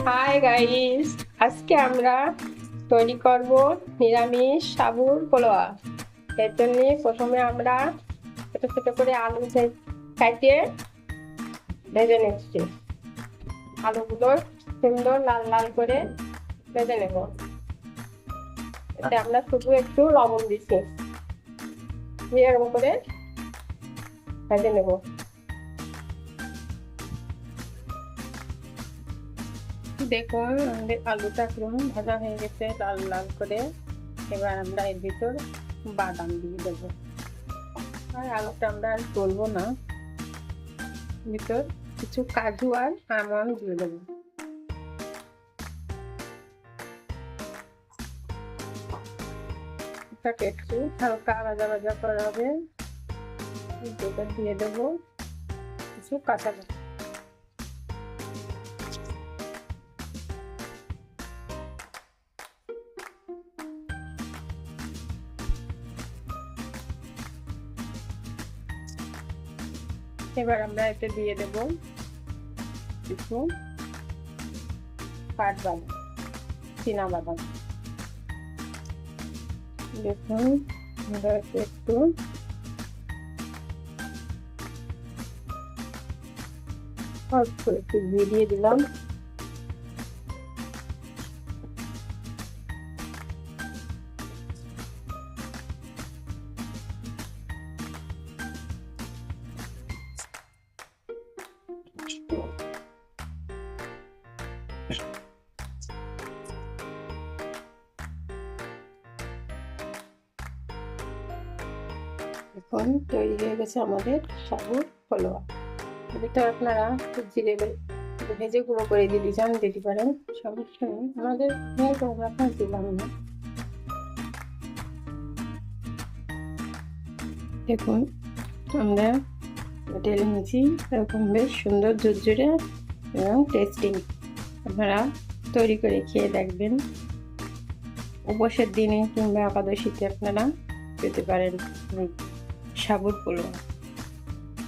Hi guys, আজকে আমরা তৈরি করব নিরামিষ সাবুর পোলোয়া। এর জন্য প্রথমে আমরা ছোট ছোট করে আলু কাটিয়ে ভেজে নিচ্ছি। আলুগুলো সুন্দর লাল লাল করে ভেজে নেব। এতে আমরা শুধু একটু লবণ দিচ্ছি, এরকম করে ভেজে নেব। দেখুন, আমাদের আলুটা একদম ভাজা হয়ে গেছে লাল লাল করে। এবার আমরা এর ভিতর বাদাম দিয়ে দেবো। আর আলুটা আমরা আর তুলবো না, ভিতর কিছু কাজু আর আমন্ড দিয়ে দেবো। এটাকে একটু হালকা ভাজা ভাজা করা হবে। এটা দিয়ে দেবো কিছু কাঁচা লঙ্কা। এবার আমরা এতে দিয়ে দেব কিছু কাঠবাদাম, চীনা বাদাম। দেখুন, আমরা একটু অল্প একটু ঘি দিয়ে দিলাম। এখন তৈরি হয়ে গেছে আমাদের সাবুর পোলোয়া। এটা আপনারা জিরে ভেজে গুঁড়ো করে দিতে চান দিতে পারেন, সমস্যা নেই। আমাদের আপনার দিলাম না। দেখুন, আমরা ঢেলে নিয়েছি, এরকম বেশ সুন্দর ঝুরঝুরে এবং টেস্টি। আপনারা তৈরি করে খেয়ে দেখবেন। উপবাসের দিনে কিংবা একাদশীতে আপনারা পেতে পারেন সাবুর পোলোয়া।